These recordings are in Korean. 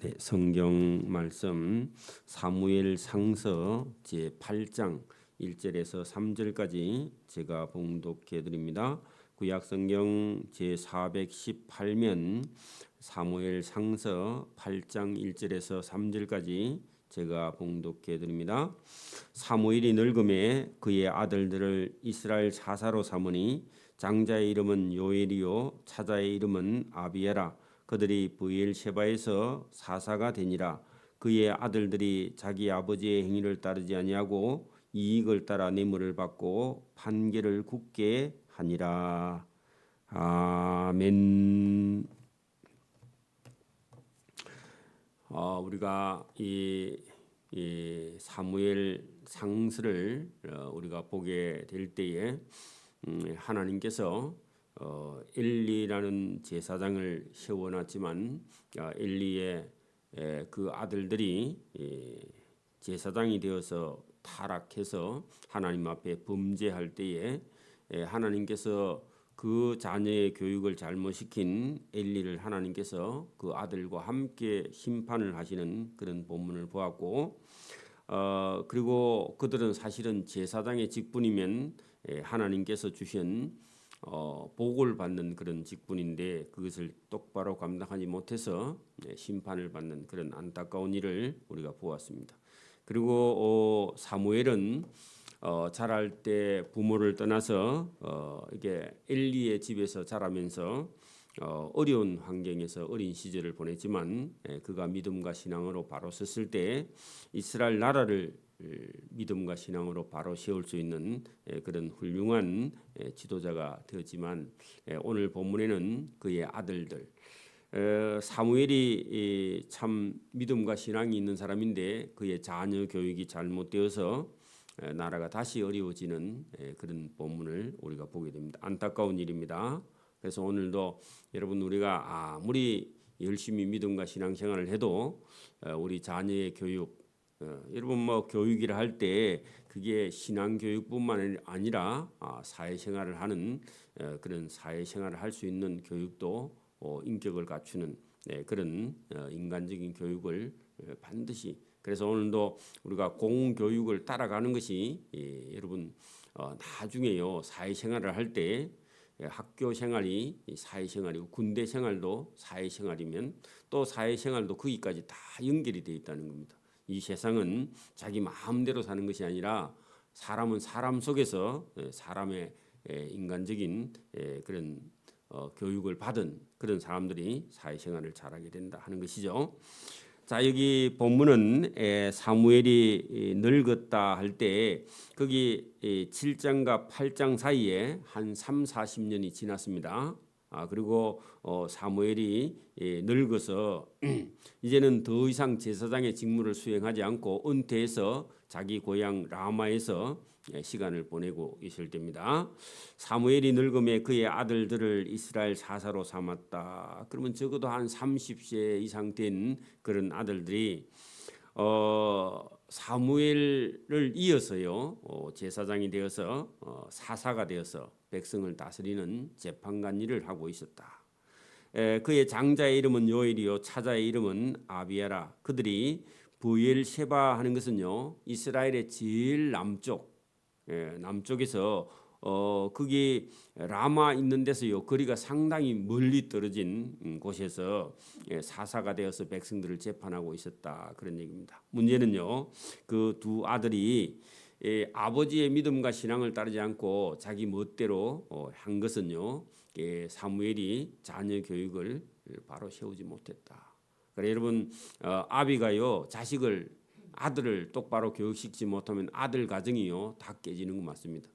네, 성경 말씀 사무엘 상서 제8장 1절에서 3절까지 제가 봉독해 드립니다. 구약 성경 제418면 사무엘 상서 8장 1절에서 3절까지 제가 봉독해 드립니다. 사무엘이 늙음에 그의 아들들을 이스라엘 사사로 삼으니 장자의 이름은 요엘이요 차자의 이름은 아비에라. 그들이 브엘셰바에서 사사가 되니라. 그의 아들들이 자기 아버지의 행위를 따르지 아니하고 이익을 따라 뇌물을 받고 판결을 굳게 하니라. 아멘. 우리가 이 사무엘 상서를 우리가 보게 될 때에 하나님께서 엘리라는 제사장을 세워놨지만 엘리의 그 아들들이 제사장이 되어서 타락해서 하나님 앞에 범죄할 때에 하나님께서 그 자녀의 교육을 잘못시킨 엘리를 하나님께서 그 아들과 함께 심판을 하시는 그런 본문을 보았고, 그리고 그들은 사실은 제사장의 직분이면 하나님께서 주신 복을 받는 그런 직분인데 그것을 똑바로 감당하지 못해서 심판을 받는 그런 안타까운 일을 우리가 보았습니다. 그리고 사무엘은 자랄 때 부모를 떠나서 이게 엘리의 집에서 자라면서 어려운 환경에서 어린 시절을 보냈지만 그가 믿음과 신앙으로 바로 섰을 때 이스라엘 나라를 믿음과 신앙으로 바로 세울 수 있는 그런 훌륭한 지도자가 되었지만 오늘 본문에는 그의 아들들 사무엘이 참 믿음과 신앙이 있는 사람인데 그의 자녀 교육이 잘못되어서 나라가 다시 어려워지는 그런 본문을 우리가 보게 됩니다. 안타까운 일입니다. 그래서 오늘도 여러분 우리가 아무리 열심히 믿음과 신앙생활을 해도 우리 자녀의 교육 여러분 뭐 교육이라 할 때 그게 신앙 교육뿐만 아니라 사회생활을 하는 그런 사회생활을 할 수 있는 교육도 인격을 갖추는 그런 인간적인 교육을 반드시 그래서 오늘도 우리가 공교육을 따라가는 것이 여러분 나중에요 사회생활을 할 때 학교 생활이 사회생활이고 군대 생활도 사회생활이면 또 사회생활도 거기까지 다 연결이 되어 있다는 겁니다. 이 세상은 자기 마음대로 사는 것이 아니라 사람은 사람 속에서 사람의 인간적인 그런 교육을 받은 그런 사람들이 사회생활을 잘하게 된다 하는 것이죠. 자 여기 본문은 사무엘이 늙었다 할 때 거기 7장과 8장 사이에 한 3, 40년이 지났습니다. 그리고 사무엘이 늙어서 이제는 더 이상 제사장의 직무를 수행하지 않고 은퇴해서 자기 고향 라마에서 시간을 보내고 있을 때입니다. 사무엘이 늙음에 그의 아들들을 이스라엘 사사로 삼았다. 그러면 적어도 한 30세 이상 된 그런 아들들이 사무엘을 이어서요 제사장이 되어서 사사가 되어서 백성을 다스리는 재판관 일을 하고 있었다. 그의 장자의 이름은 요엘이요 차자의 이름은 아비야라. 그들이 브엘셰바 하는 것은요 이스라엘의 제일 남쪽에서 거기 라마 있는 데서요 거리가 상당히 멀리 떨어진 곳에서 사사가 되어서 백성들을 재판하고 있었다 그런 얘기입니다. 문제는요 그 두 아들이 아버지의 믿음과 신앙을 따르지 않고 자기 멋대로 한 것은요 사무엘이 자녀 교육을 바로 세우지 못했다. 그래 여러분 아비가요 아들을 똑바로 교육시키지 못하면 아들 가정이요 다 깨지는 거 맞습니다.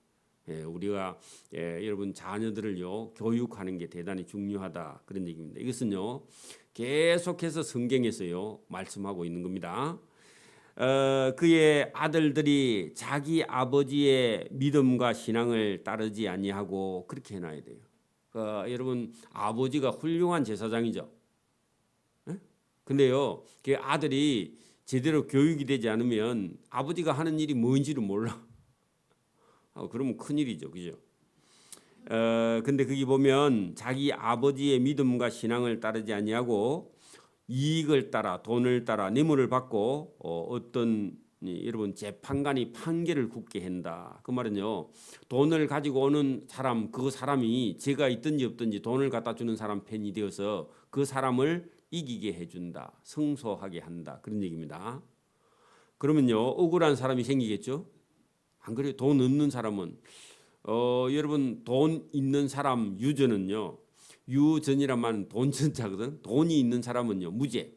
우리가 여러분 자녀들을요 교육하는 게 대단히 중요하다 그런 얘기입니다. 이것은요 계속해서 성경에서요 말씀하고 있는 겁니다. 그의 아들들이 자기 아버지의 믿음과 신앙을 따르지 아니하고 그렇게 해놔야 돼요. 여러분 아버지가 훌륭한 제사장이죠. 근데요 그 아들이 제대로 교육이 되지 않으면 아버지가 하는 일이 뭔지를 몰라. 그러면 큰일이죠. 그죠? 근데 거기 보면 자기 아버지의 믿음과 신앙을 따르지 아니하고 이익을 따라 돈을 따라 뇌물을 받고 어떤 여러분 재판관이 판결을 굳게 한다. 그 말은요. 돈을 가지고 오는 사람 그 사람이 죄가 있든지 없든지 돈을 갖다 주는 사람 편이 되어서 그 사람을 이기게 해준다. 승소하게 한다. 그런 얘기입니다. 그러면요. 억울한 사람이 생기겠죠. 안 그래요? 돈 없는 사람은 여러분 돈 있는 사람 유전은요. 유전이란 말은 돈전자거든. 돈이 있는 사람은요. 무죄.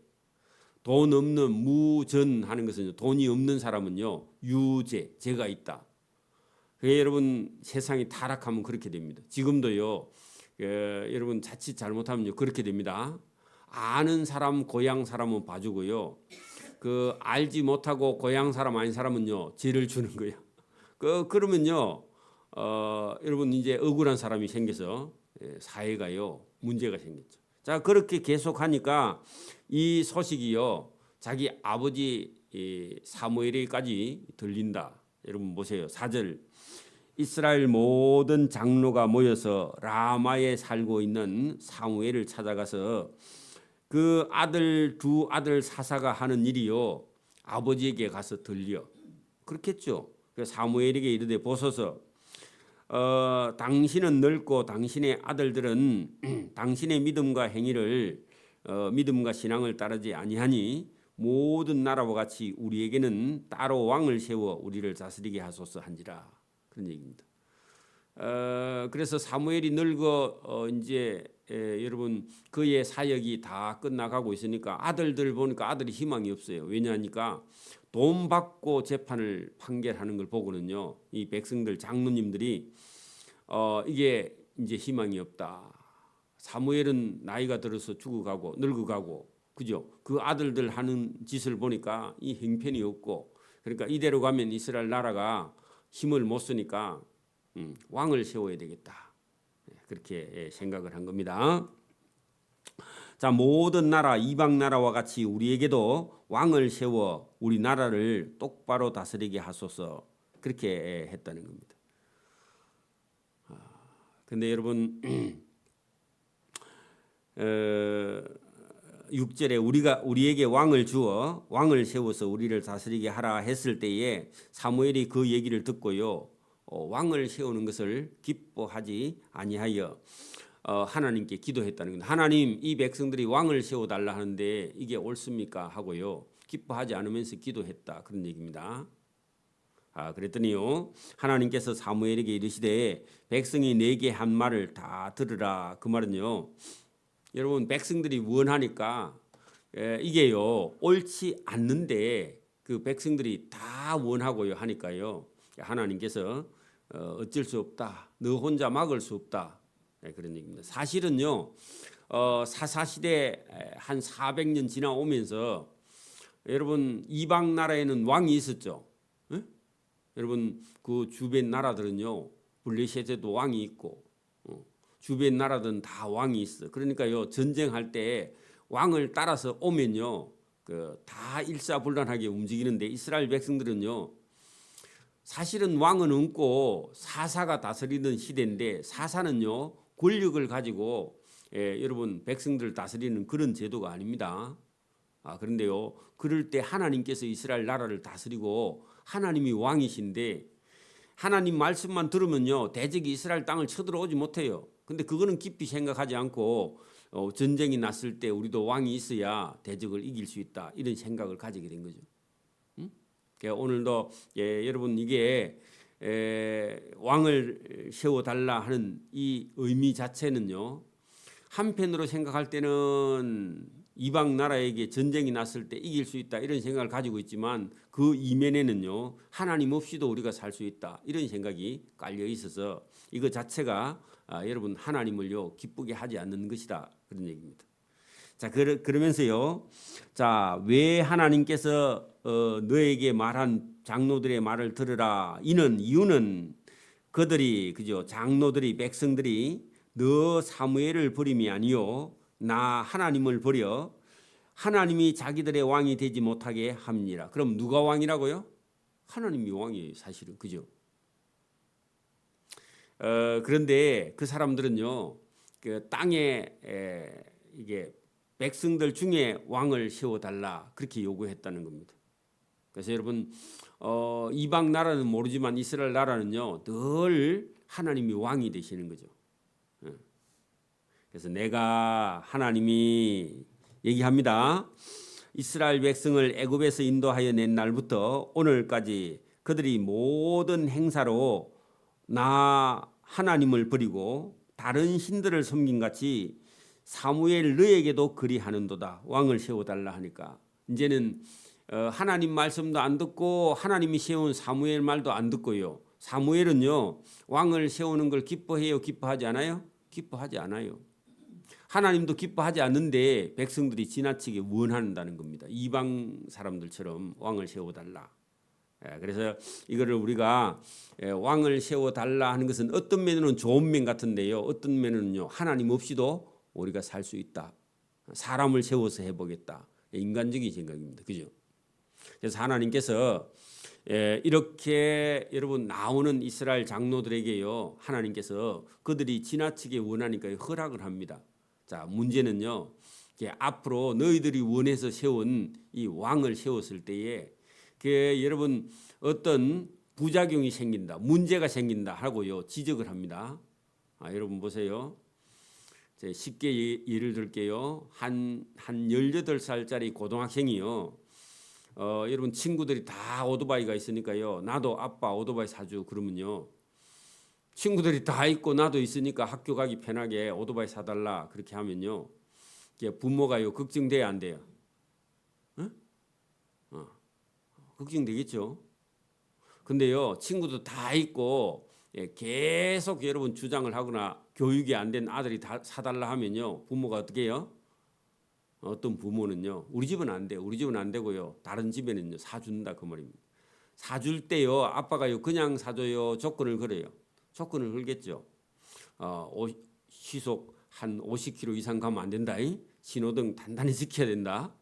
돈 없는 무전 하는 것은요. 돈이 없는 사람은요. 유죄. 죄가 있다. 그게 여러분 세상이 타락하면 그렇게 됩니다. 지금도요. 여러분 자칫 잘못하면요. 그렇게 됩니다. 아는 사람 고향 사람은 봐주고요. 그 알지 못하고 고향 사람 아닌 사람은요. 죄를 주는 거예요. 그러면요. 여러분 이제 억울한 사람이 생겨서 사회가요. 문제가 생겼죠. 자, 그렇게 계속하니까 이 소식이요. 자기 아버지 사무엘에까지 들린다. 여러분 보세요. 4절. 이스라엘 모든 장로가 모여서 라마에 살고 있는 사무엘을 찾아가서 그 두 아들 사사가 하는 일이요. 아버지에게 가서 들려. 그렇겠죠. 사무엘에게 이르되 보소서 당신은 늙고 당신의 아들들은 당신의 믿음과 행위를 믿음과 신앙을 따르지 아니하니 모든 나라와 같이 우리에게는 따로 왕을 세워 우리를 다스리게 하소서 한지라. 그런 얘기입니다. 그래서 사무엘이 늙어 이제 여러분 그의 사역이 다 끝나가고 있으니까 아들들 보니까 아들이 희망이 없어요. 왜냐하니까 돈 받고 재판을 판결하는 걸 보고는요. 이 백성들 장로님들이 이게 이제 희망이 없다. 사무엘은 나이가 들어서 죽어가고 늙어가고 그죠? 그 아들들 하는 짓을 보니까 이 형편이 없고 그러니까 이대로 가면 이스라엘 나라가 힘을 못 쓰니까 왕을 세워야 되겠다. 그렇게 생각을 한 겁니다. 자, 모든 나라 이방 나라와 같이 우리에게도 왕을 세워 우리 나라를 똑바로 다스리게 하소서. 그렇게 했다는 겁니다. 근데 여러분 6절에 우리에게 왕을 주어 왕을 세워서 우리를 다스리게 하라 했을 때에 사무엘이 그 얘기를 듣고요. 왕을 세우는 것을 기뻐하지 아니하여 하나님께 기도했다는 겁니다. 하나님 이 백성들이 왕을 세워달라 하는데 이게 옳습니까? 하고요. 기뻐하지 않으면서 기도했다. 그런 얘기입니다. 그랬더니요. 하나님께서 사무엘에게 이르시되 백성이 내게 한 말을 다 들으라. 그 말은요. 여러분 백성들이 원하니까 이게요. 옳지 않는데 그 백성들이 다 원하고요 하니까요. 하나님께서 어쩔 수 없다. 너 혼자 막을 수 없다. 그런 얘기입니다. 사실은요. 사사시대 한 400년 지나오면서 여러분 이방 나라에는 왕이 있었죠. 에? 여러분 그 주변 나라들은요. 블레셋에도 왕이 있고 주변 나라들은 다 왕이 있어. 그러니까요. 전쟁할 때 왕을 따라서 오면요. 다 일사불란하게 움직이는데 이스라엘 백성들은요. 사실은 왕은 없고 사사가 다스리는 시대인데 사사는요. 권력을 가지고 여러분 백성들을 다스리는 그런 제도가 아닙니다. 그런데요. 그럴 때 하나님께서 이스라엘 나라를 다스리고 하나님이 왕이신데 하나님 말씀만 들으면요. 대적이 이스라엘 땅을 쳐들어오지 못해요. 근데 그거는 깊이 생각하지 않고 전쟁이 났을 때 우리도 왕이 있어야 대적을 이길 수 있다. 이런 생각을 가지게 된 거죠. 오늘도 여러분 이게 왕을 세워달라 하는 이 의미 자체는요. 한편으로 생각할 때는 이방 나라에게 전쟁이 났을 때 이길 수 있다 이런 생각을 가지고 있지만 그 이면에는요. 하나님 없이도 우리가 살 수 있다 이런 생각이 깔려 있어서 이거 자체가 여러분 하나님을요 기쁘게 하지 않는 것이다 그런 얘기입니다. 자 그러면서요. 자, 왜 하나님께서 너에게 말한 장로들의 말을 들으라. 이유는 그들이 그죠 장로들이 백성들이 너 사무엘을 버림이 아니요 나 하나님을 버려 하나님이 자기들의 왕이 되지 못하게 합니다. 그럼 누가 왕이라고요? 하나님이 왕이에요, 사실은. 그죠? 그런데 그 사람들은요. 그 땅에 이게 백성들 중에 왕을 세워달라 그렇게 요구했다는 겁니다. 그래서 여러분 이방 나라는 모르지만 이스라엘 나라는요 늘 하나님이 왕이 되시는 거죠. 그래서 내가 하나님이 얘기합니다. 이스라엘 백성을 애굽에서 인도하여 낸 날부터 오늘까지 그들이 모든 행사로 나 하나님을 버리고 다른 신들을 섬긴 같이 사무엘 너에게도 그리하는도다. 왕을 세워달라 하니까 이제는 하나님 말씀도 안 듣고 하나님이 세운 사무엘 말도 안 듣고요. 사무엘은요 왕을 세우는 걸 기뻐해요? 기뻐하지 않아요? 기뻐하지 않아요. 하나님도 기뻐하지 않는데 백성들이 지나치게 원한다는 겁니다. 이방 사람들처럼 왕을 세워달라. 그래서 이거를 우리가 왕을 세워달라 하는 것은 어떤 면은 좋은 면 같은데요. 어떤 면은요 하나님 없이도 우리가 살 수 있다. 사람을 세워서 해보겠다. 인간적인 생각입니다. 그죠? 그래서 하나님께서 이렇게 여러분 나오는 이스라엘 장로들에게요 하나님께서 그들이 지나치게 원하니까 허락을 합니다. 자, 문제는요 앞으로 너희들이 원해서 세운 이 왕을 세웠을 때에 여러분 어떤 부작용이 생긴다, 문제가 생긴다 하고요 지적을 합니다. 여러분 보세요. 쉽게 예를 들게요. 한 18살짜리 고등학생이요. 여러분 친구들이 다 오토바이가 있으니까요. 나도 아빠 오토바이 사줘 그러면요. 친구들이 다 있고 나도 있으니까 학교 가기 편하게 오토바이 사달라 그렇게 하면요. 부모가요 걱정돼야 안 돼요? 걱정되겠죠. 근데요 친구도 다 있고 계속 여러분 주장을 하거나 교육이 안 된 아들이 다 사달라 하면요 부모가 어떻게 해요? 어떤 부모는요 우리 집은 안 돼, 우리 집은 안 되고요 다른 집에는요 사준다 그 말입니다. 사줄 때요 아빠가요 그냥 사줘요 조건을 걸어요. 조건을 걸겠죠. 시속 한 50km 이상 가면 안 된다. 신호등 단단히 지켜야 된다.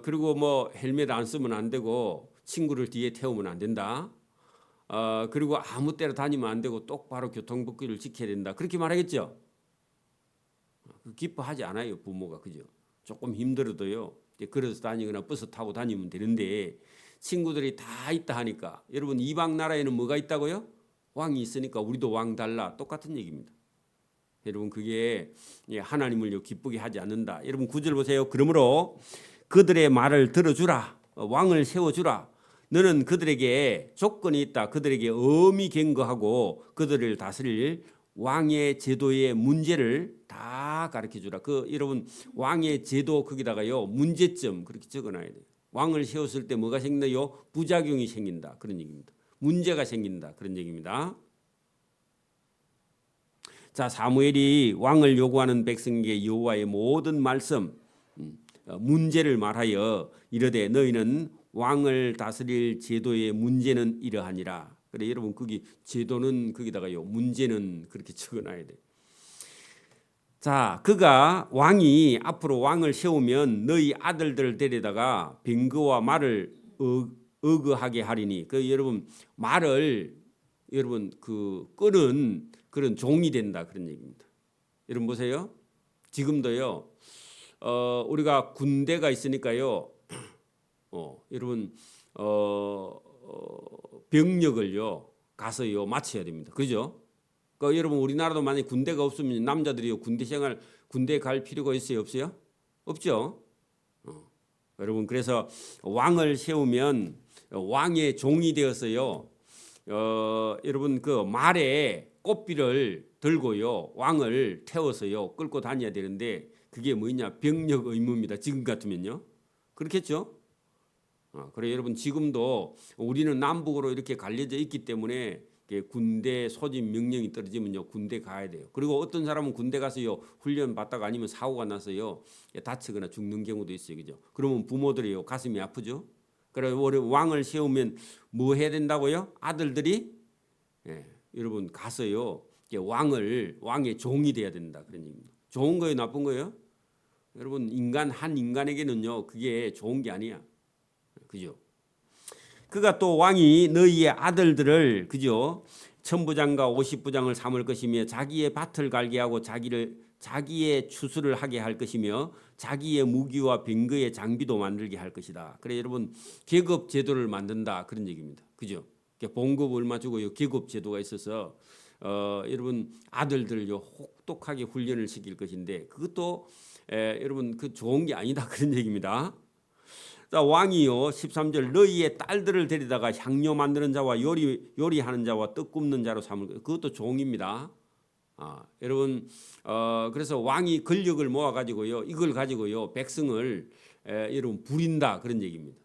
그리고 뭐 헬멧 안 쓰면 안 되고 친구를 뒤에 태우면 안 된다. 그리고 아무 때나 다니면 안 되고 똑바로 교통법규를 지켜야 된다. 그렇게 말하겠죠. 기뻐하지 않아요 부모가. 그죠? 조금 힘들어도요 걸어서 다니거나 버스 타고 다니면 되는데 친구들이 다 있다 하니까 여러분 이방 나라에는 뭐가 있다고요? 왕이 있으니까 우리도 왕 달라. 똑같은 얘기입니다. 여러분 그게 하나님을 기쁘게 하지 않는다. 여러분 9절 보세요. 그러므로 그들의 말을 들어주라. 왕을 세워주라. 너는 그들에게 조건이 있다. 그들에게 엄히 경고하고 그들을 다스릴 왕의 제도의 문제를 다 가르쳐주라. 여러분 왕의 제도 거기다가요 문제점 그렇게 적어놔야 돼요. 왕을 세웠을 때 뭐가 생긴다요? 부작용이 생긴다. 그런 얘기입니다. 문제가 생긴다. 그런 얘기입니다. 자, 사무엘이 왕을 요구하는 백성에게 여호와의 모든 말씀 문제를 말하여 이르되 너희는 왕을 다스릴 제도의 문제는 이러하니라. 그래 여러분 거기 제도는 거기다가요 문제는 그렇게 적어놔야 돼. 자, 그가 왕이 앞으로 왕을 세우면 너희 아들들을 데려다가 병거와 말을 어거하게 하리니 여러분 말을 여러분 끄는 그런 종이 된다 그런 얘기입니다. 여러분 보세요. 지금도요 우리가 군대가 있으니까요 여러분 병력을요 가서요 마쳐야 됩니다. 그죠? 여러분 우리나라도 만약 군대가 없으면 남자들이요 군대 갈 필요가 있어요 없어요? 없죠. 여러분 그래서 왕을 세우면 왕의 종이 되어서요 여러분 말에 꽃비를 들고요 왕을 태워서요 끌고 다녀야 되는데 그게 뭐냐 병력 의무입니다. 지금 같으면요 그렇겠죠. 그래 여러분 지금도 우리는 남북으로 이렇게 갈려져 있기 때문에 군대 소집 명령이 떨어지면요 군대 가야 돼요. 그리고 어떤 사람은 군대 가서요 훈련 받다가 아니면 사고가 나서요 다치거나 죽는 경우도 있어요. 그죠? 그러면 부모들이요 가슴이 아프죠. 그래 왕을 세우면 뭐 해야 된다고요? 아들들이 여러분 가서요 왕의 종이 돼야 된다 그런 얘기입니다. 좋은 거예요, 나쁜 거예요? 여러분 한 인간에게는요 그게 좋은 게 아니야. 그죠? 그가 또 왕이 너희의 아들들을 그죠? 천부장과 50부장을 삼을 것이며 자기의 밭을 갈게 하고 자기를 자기의 추수를 하게 할 것이며 자기의 무기와 병거의 장비도 만들게 할 것이다. 그래 여러분 계급 제도를 만든다 그런 얘기입니다. 그죠? 봉급 얼마 주고요. 계급 제도가 있어서 여러분 아들들요 혹독하게 훈련을 시킬 것인데 그것도 여러분 그 좋은 게 아니다 그런 얘기입니다. 자, 왕이요 13절 너희의 딸들을 데리다가 향료 만드는 자와 요리하는 자와 떡 굽는 자로 삼을 것. 그것도 종입니다. 여러분 그래서 왕이 권력을 모아 가지고요 이걸 가지고요 백성을 여러분 부린다 그런 얘기입니다.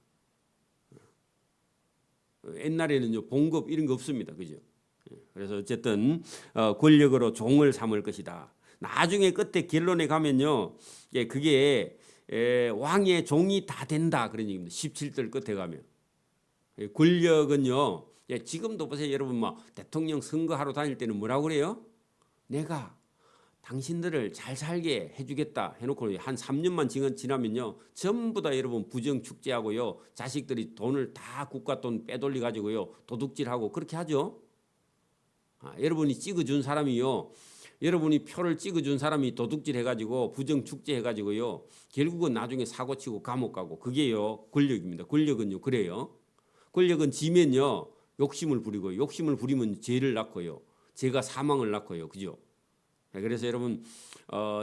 옛날에는요 봉급 이런 거 없습니다. 그죠? 그래서 어쨌든 권력으로 종을 삼을 것이다. 나중에 끝에 결론에 가면요 그게 왕의 종이 다 된다 그런 얘기입니다. 17절 끝에 가면 권력은요 지금도 보세요 여러분 뭐 대통령 선거하러 다닐 때는 뭐라고 그래요? 내가 당신들을 잘 살게 해주겠다 해놓고 한 3년만 지나면요 전부 다 여러분 부정축제하고요 자식들이 돈을 다 국가 돈 빼돌리 가지고요 도둑질하고 그렇게 하죠. 여러분이 찍어준 사람이요 여러분이 표를 찍어준 사람이 도둑질 해가지고 부정축제 해가지고요 결국은 나중에 사고치고 감옥 가고 그게요 권력입니다. 권력은요 그래요. 권력은 지면요 욕심을 부리고 욕심을 부리면 죄를 낳고요 죄가 사망을 낳고요. 그죠? 그래서 여러분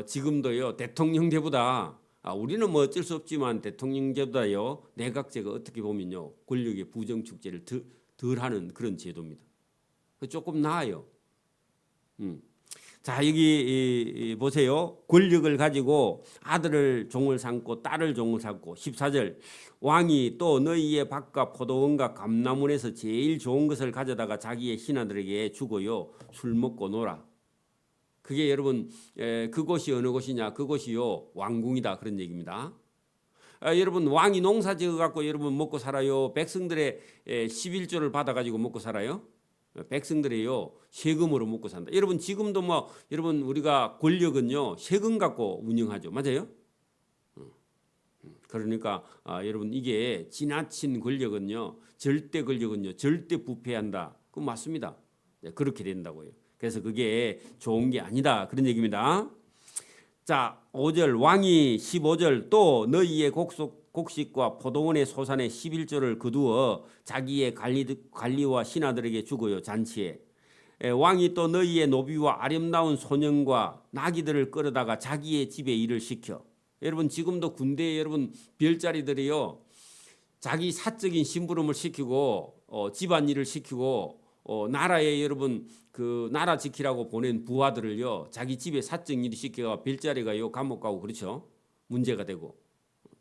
지금도요 대통령제보다 우리는 뭐 어쩔 수 없지만 대통령제보다요 내각제가 어떻게 보면요 권력의 부정축제를 덜 하는 그런 제도입니다. 조금 나아요. 자 여기 보세요. 권력을 가지고 아들을 종을 삼고 딸을 종을 삼고 14절 왕이 또 너희의 밭과 포도원과 감나문에서 제일 좋은 것을 가져다가 자기의 신하들에게 주고요 술 먹고 놀아. 그게 여러분 그곳이 어느 곳이냐 그곳이요 왕궁이다 그런 얘기입니다. 여러분 왕이 농사 지어 갖고 여러분 먹고 살아요? 백성들의 11조를 받아 가지고 먹고 살아요? 백성들이요 세금으로 먹고 산다. 여러분 지금도 뭐 여러분 우리가 권력은요 세금 갖고 운영하죠. 맞아요? 그러니까 여러분 이게 지나친 권력은요 절대 권력은요 절대 부패한다. 그 맞습니다. 그렇게 된다고요. 그래서 그게 좋은 게 아니다 그런 얘기입니다. 자 5절 왕이 15절 또 너희의 곡식과 포도원의 소산의 11조를 거두어 자기의 관리와 신하들에게 주고요 잔치에 왕이 또 너희의 노비와 아름다운 소년과 나귀들을 끌어다가 자기의 집에 일을 시켜. 여러분 지금도 군대에 여러분 별자리들이요 자기 사적인 심부름을 시키고 집안일을 시키고 나라에 여러분 그 나라 지키라고 보낸 부하들을요 자기 집에 사적 일이 시켜가 별자리가요 감옥 가고 그렇죠. 문제가 되고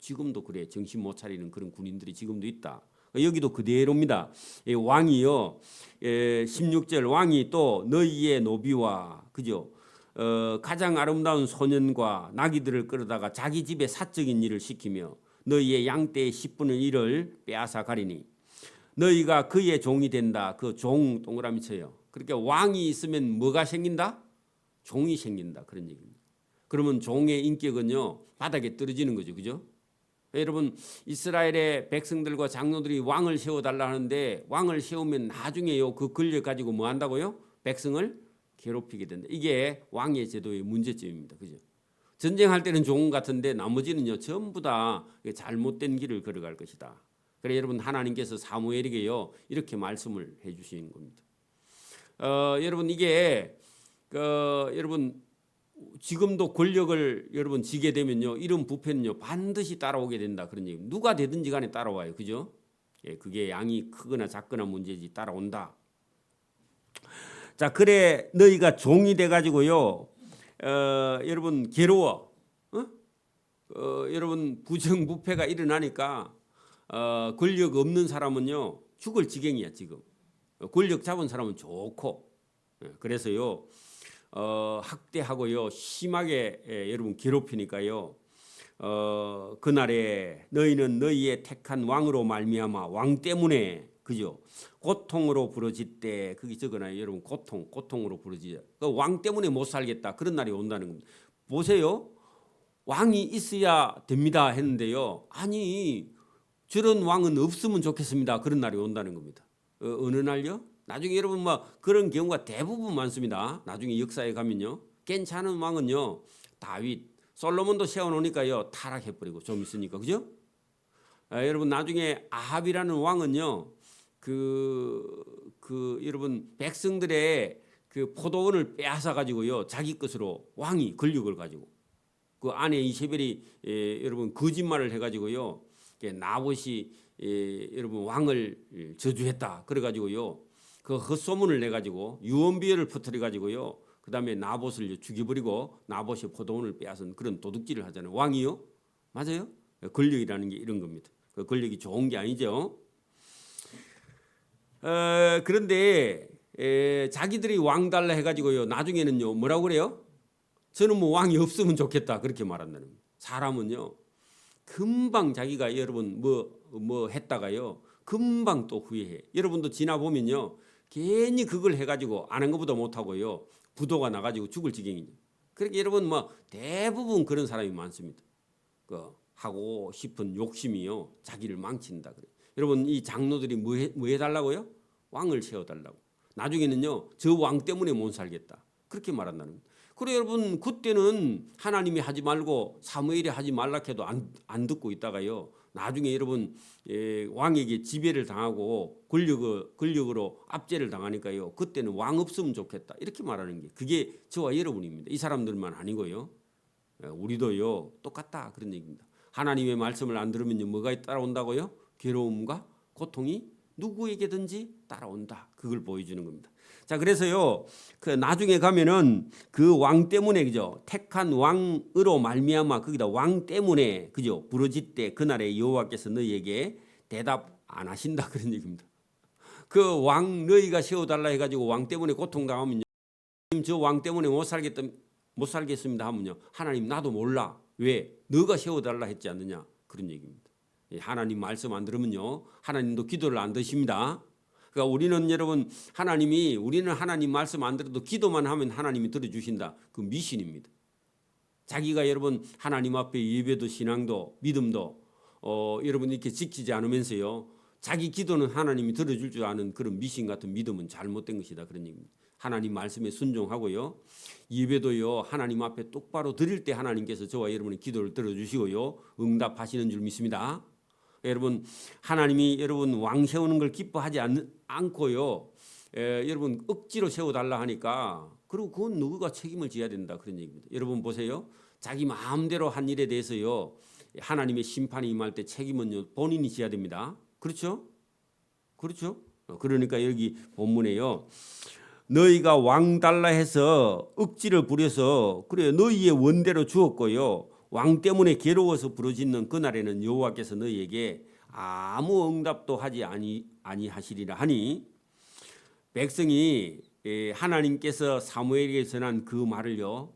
지금도 그래 정신 못 차리는 그런 군인들이 지금도 있다. 여기도 그대로입니다. 왕이요 16절 왕이 또 너희의 노비와 그죠 가장 아름다운 소년과 나귀들을 끌어다가 자기 집에 사적인 일을 시키며 너희의 양떼의 10분의 1을 빼앗아 가리니 너희가 그의 종이 된다. 그 종 동그라미 쳐요. 그러니까 왕이 있으면 뭐가 생긴다? 종이 생긴다. 그런 얘기입니다. 그러면 종의 인격은요 바닥에 떨어지는 거죠. 그죠? 여러분 이스라엘의 백성들과 장로들이 왕을 세워달라 하는데 왕을 세우면 나중에요 그 권력 가지고 뭐 한다고요? 백성을 괴롭히게 된다. 이게 왕의 제도의 문제점입니다. 그죠? 전쟁할 때는 좋은 것 같은데 나머지는요 전부 다 잘못된 길을 걸어갈 것이다. 그래 여러분 하나님께서 사무엘에게요 이렇게 말씀을 해주시는 겁니다. 여러분 이게 여러분 지금도 권력을 여러분 지게 되면요 이런 부패는요 반드시 따라오게 된다 그런 얘기. 누가 되든지 간에 따라와요. 그죠? 그게 양이 크거나 작거나 문제지 따라온다. 자 그래 너희가 종이 돼 가지고요 여러분 괴로워. 여러분 부정부패가 일어나니까 권력 없는 사람은요 죽을 지경이야 지금. 권력 잡은 사람은 좋고 그래서요 학대하고요 심하게 여러분 괴롭히니까요 그날에 너희는 너희의 택한 왕으로 말미암아 왕 때문에 그죠 고통으로 부르짖되 그게 적어놔요. 여러분 고통으로 부르짖어. 그 왕 때문에 못 살겠다 그런 날이 온다는 겁니다. 보세요. 왕이 있어야 됩니다 했는데요 아니 저런 왕은 없으면 좋겠습니다 그런 날이 온다는 겁니다. 어느 날요? 나중에 여러분 뭐 그런 경우가 대부분 많습니다. 나중에 역사에 가면요 괜찮은 왕은요 다윗, 솔로몬도 세워놓으니까요 타락해버리고 좀 있으니까 그죠? 여러분 나중에 아합이라는 왕은요 여러분 백성들의 그 포도원을 빼앗아 가지고요 자기 것으로 왕이 권력을 가지고 그 아내 이세벨이 여러분 거짓말을 해가지고요 나봇이 여러분 왕을 저주했다 그래가지고요 그 헛소문을 내가지고 유언비어를 퍼뜨려가지고요 그 다음에 나봇을 죽여버리고 나봇의 포도원을 빼앗은 그런 도둑질을 하잖아요. 왕이요? 맞아요? 권력이라는 게 이런 겁니다. 그 권력이 좋은 게 아니죠. 그런데 자기들이 왕 달라 해가지고요 나중에는요 뭐라고 그래요? 저는 뭐 왕이 없으면 좋겠다 그렇게 말한다는 거예요. 사람은요 금방 자기가 여러분 뭐 했다가요 금방 또 후회해. 여러분도 지나 보면요 괜히 그걸 해가지고 안 한 것보다 못하고요 부도가 나가지고 죽을 지경이죠. 그러니까 여러분 뭐 대부분 그런 사람이 많습니다. 그 하고 싶은 욕심이요 자기를 망친다 그래. 여러분 이 장로들이 뭐 해달라고요? 왕을 세워달라고. 나중에는요 저 왕 때문에 못 살겠다 그렇게 말한다는 거예요. 그래 여러분 그때는 하나님이 하지 말고 사무엘이 하지 말라 해도 안 듣고 있다가요 나중에 여러분 왕에게 지배를 당하고 권력으로 압제를 당하니까요 그때는 왕 없으면 좋겠다 이렇게 말하는 게 그게 저와 여러분입니다. 이 사람들만 아니고요 우리도요 똑같다 그런 얘기입니다. 하나님의 말씀을 안 들으면 뭐가 따라온다고요? 괴로움과 고통이 누구에게든지 따라온다. 그걸 보여주는 겁니다. 자, 그래서요, 그 나중에 가면은 그 왕 때문에 그죠? 택한 왕으로 말미암아 거기다 왕 때문에 그죠? 부르짖되 그날에 여호와께서 너희에게 대답 안 하신다 그런 얘기입니다. 그 왕 너희가 세워달라 해가지고 왕 때문에 고통당하면요, 저 왕 때문에 못 살겠습니다 하면요, 하나님 나도 몰라. 왜? 너가 세워달라 했지 않느냐 그런 얘기입니다. 하나님 말씀 안 들으면요, 하나님도 기도를 안 드십니다. 그러니까 우리는 여러분 우리는 하나님 말씀 안 들어도 기도만 하면 하나님이 들어주신다. 그 미신입니다. 자기가 여러분 하나님 앞에 예배도 신앙도 믿음도 여러분 이렇게 지키지 않으면서요. 자기 기도는 하나님이 들어줄 줄 아는 그런 미신 같은 믿음은 잘못된 것이다. 그런 얘기입니다. 하나님 말씀에 순종하고요. 예배도요. 하나님 앞에 똑바로 드릴 때 하나님께서 저와 여러분의 기도를 들어주시고요. 응답하시는 줄 믿습니다. 여러분 하나님이 여러분 왕 세우는 걸 기뻐하지 않고요. 여러분 억지로 세워달라 하니까 그리고 그건 누구가 책임을 져야 된다 그런 얘기입니다. 여러분 보세요. 자기 마음대로 한 일에 대해서요. 하나님의 심판이 임할 때 책임은요. 본인이 져야 됩니다. 그렇죠? 그렇죠? 그러니까 여기 본문에요. 너희가 왕 달라 해서 억지를 부려서 그래 너희의 원대로 주었고요. 왕 때문에 괴로워서 부르짖는 그날에는 여호와께서 너희에게 아무 응답도 하지 아니하시리라 하니 백성이 하나님께서 사무엘에게 전한 그 말을요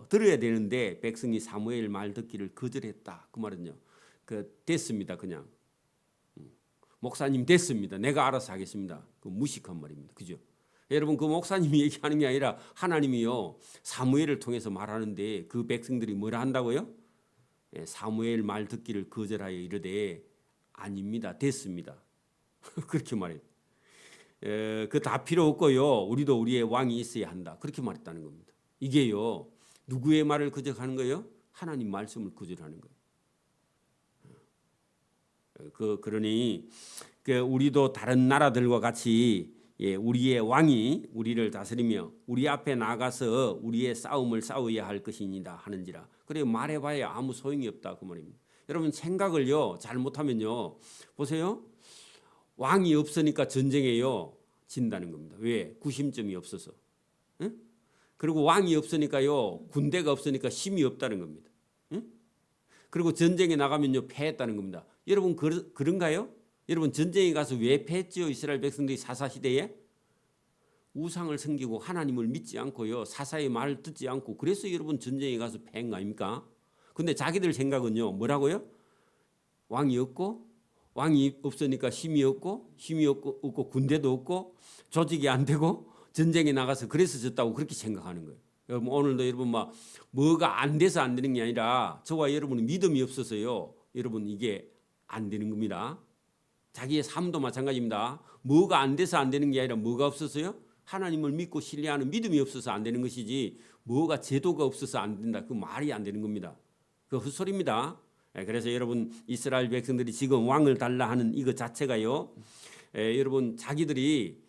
들어야 되는데 백성이 사무엘 말 듣기를 거절했다. 그 말은요 됐습니다. 그냥 목사님 됐습니다. 내가 알아서 하겠습니다. 그 무식한 말입니다. 그죠? 여러분 그 목사님이 얘기하는 게 아니라 하나님이요 사무엘을 통해서 말하는데 그 백성들이 뭐라 한다고요? 사무엘 말 듣기를 거절하여 이르되 아닙니다. 됐습니다. 그렇게 말해요. 그 다 필요 없고요. 우리도 우리의 왕이 있어야 한다. 그렇게 말했다는 겁니다. 이게요 누구의 말을 거절하는 거예요? 하나님 말씀을 거절하는 거예요. 그러니 우리도 다른 나라들과 같이 우리의 왕이 우리를 다스리며 우리 앞에 나가서 우리의 싸움을 싸워야 할 것이니다 하는지라. 그래 말해봐야 아무 소용이 없다 그 말입니다. 여러분 생각을요 잘못하면요 보세요. 왕이 없으니까 전쟁에요 진다는 겁니다. 왜? 구심점이 없어서. 응? 그리고 왕이 없으니까요 군대가 없으니까 힘이 없다는 겁니다. 응? 그리고 전쟁에 나가면요 패했다는 겁니다. 여러분 그런가요? 여러분 전쟁에 가서 왜 패했죠? 이스라엘 백성들이 사사시대에 우상을 섬기고 하나님을 믿지 않고요 사사의 말을 듣지 않고 그래서 여러분 전쟁에 가서 패한 거 아닙니까? 근데 자기들 생각은요 뭐라고요? 왕이 없으니까 힘이 없고 군대도 없고 조직이 안 되고 전쟁에 나가서 그래서 졌다고 그렇게 생각하는 거예요. 여러분 오늘도 여러분 뭐가 안 돼서 안 되는 게 아니라 저와 여러분은 믿음이 없어서요 여러분 이게 안 되는 겁니다. 자기의 삶도 마찬가지입니다. 뭐가 안 돼서 안 되는 게 아니라 뭐가 없어서요? 하나님을 믿고 신뢰하는 믿음이 없어서 안 되는 것이지 뭐가 제도가 없어서 안 된다. 그 말이 안 되는 겁니다. 그 헛소리입니다. 그래서 여러분 이스라엘 백성들이 지금 왕을 달라 하는 이거 자체가요. 여러분 자기들이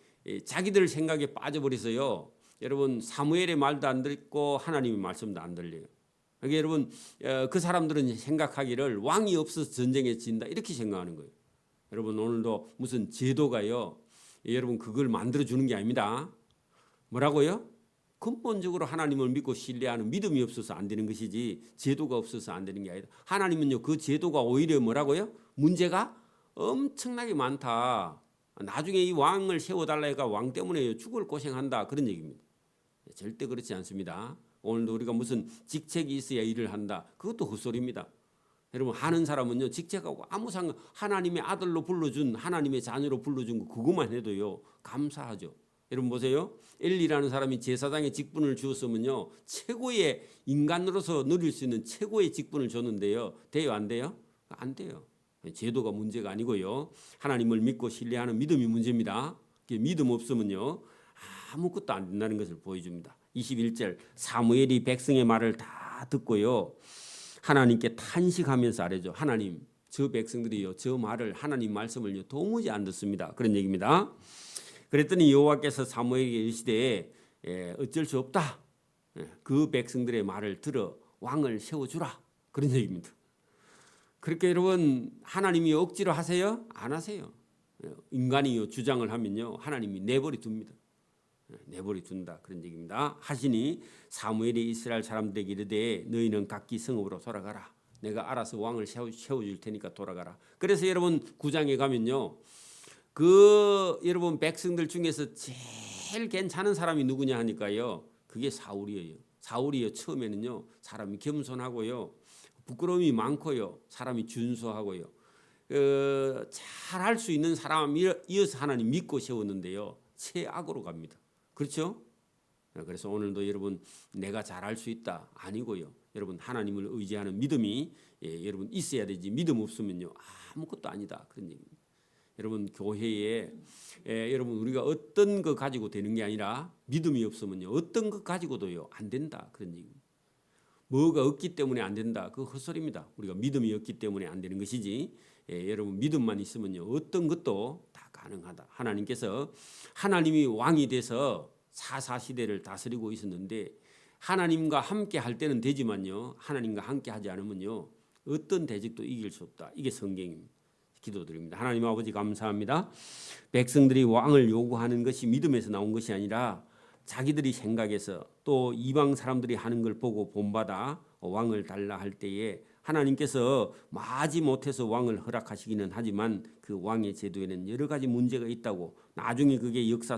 자기들 생각에 빠져버려서요. 여러분 사무엘의 말도 안 듣고 하나님의 말씀도 안 들려요. 그러니까 여러분 그 사람들은 생각하기를 왕이 없어서 전쟁에 진다 이렇게 생각하는 거예요. 여러분 오늘도 무슨 제도가요. 여러분 그걸 만들어주는 게 아닙니다. 뭐라고요? 근본적으로 하나님을 믿고 신뢰하는 믿음이 없어서 안 되는 것이지 제도가 없어서 안 되는 게 아니다. 하나님은요 그 제도가 오히려 뭐라고요? 문제가 엄청나게 많다. 나중에 이 왕을 세워달라 해가 왕 때문에 죽을 고생한다 그런 얘기입니다. 절대 그렇지 않습니다. 오늘도 우리가 무슨 직책이 있어야 일을 한다. 그것도 헛소리입니다. 여러분 하는 사람은요 직책하고 아무 상관 하나님의 아들로 불러준 하나님의 자녀로 불러준 거 그것만 해도요 감사하죠. 여러분 보세요. 엘리라는 사람이 제사장의 직분을 주었으면요 최고의 인간으로서 누릴 수 있는 최고의 직분을 줬는데요. 돼요 안 돼요? 안 돼요. 제도가 문제가 아니고요. 하나님을 믿고 신뢰하는 믿음이 문제입니다. 믿음 없으면요 아무것도 안 된다는 것을 보여줍니다. 21절 사무엘이 백성의 말을 다 듣고요. 하나님께 탄식하면서 아뢰죠. 하나님 저 백성들이요 저 말을 하나님 말씀을 도무지 안 듣습니다. 그런 얘기입니다. 그랬더니 여호와께서 사무엘에게 이르시되 어쩔 수 없다. 그 백성들의 말을 들어 왕을 세워주라. 그런 얘기입니다. 그렇게 여러분 하나님이 억지로 하세요? 안 하세요. 인간이 주장을 하면요 하나님이 내버려 둡니다. 내버려 둔다 그런 얘기입니다. 하시니 사무엘이 이스라엘 사람들에게 이르되 너희는 각기 성읍으로 돌아가라. 내가 알아서 왕을 세워줄 테니까 돌아가라. 그래서 여러분 9장에 가면요 그 여러분 백성들 중에서 제일 괜찮은 사람이 누구냐 하니까요 그게 사울이에요. 사울이요 처음에는요 사람이 겸손하고요 부끄러움이 많고요 사람이 준수하고요 잘할 수 있는 사람이어서 하나님 믿고 세웠는데요 최악으로 갑니다. 그렇죠? 그래서 오늘도 여러분 내가 잘할 수 있다 아니고요. 여러분 하나님을 의지하는 믿음이 여러분 있어야 되지 믿음 없으면요 아무것도 아니다 그런 얘기입니다. 여러분 교회에 여러분 우리가 어떤 거 가지고 되는 게 아니라 믿음이 없으면요 어떤 거 가지고도요 안 된다 그런 얘기입니다. 뭐가 없기 때문에 안 된다 그 헛소리입니다. 우리가 믿음이 없기 때문에 안 되는 것이지 여러분 믿음만 있으면요 어떤 것도 다 가능하다. 하나님께서 하나님이 왕이 돼서 사사시대를 다스리고 있었는데 하나님과 함께 할 때는 되지만요 하나님과 함께 하지 않으면요 어떤 대적도 이길 수 없다. 이게 성경입니다. 기도드립니다. 하나님 아버지 감사합니다. 백성들이 왕을 요구하는 것이 믿음에서 나온 것이 아니라 자기들이 생각해서 또 이방 사람들이 하는 걸 보고 본받아 왕을 달라 할 때에 하나님께서 마지 못해서 왕을 허락하시기는 하지만 그 왕의 제도에는 여러 가지 문제가 있다고 나중에 그게 역사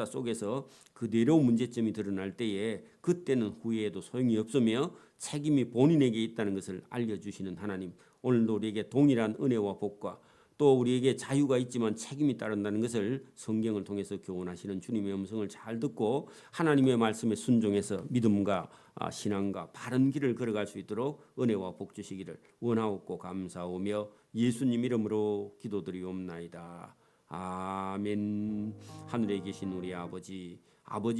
속에서 그대로 문제점이 드러날 때에 그때는 후회해도 소용이 없으며 책임이 본인에게 있다는 것을 알려주시는 하나님 오늘도 우리에게 동일한 은혜와 복과 또 우리에게 자유가 있지만 책임이 따른다는 것을 성경을 통해서 교훈하시는 주님의 음성을 잘 듣고 하나님의 말씀에 순종해서 믿음과 신앙과 바른 길을 걸어갈 수 있도록 은혜와 복 주시기를 원하옵고 감사하며 예수님 이름으로 기도드리옵나이다. 아멘. 하늘에 계신 우리 아버지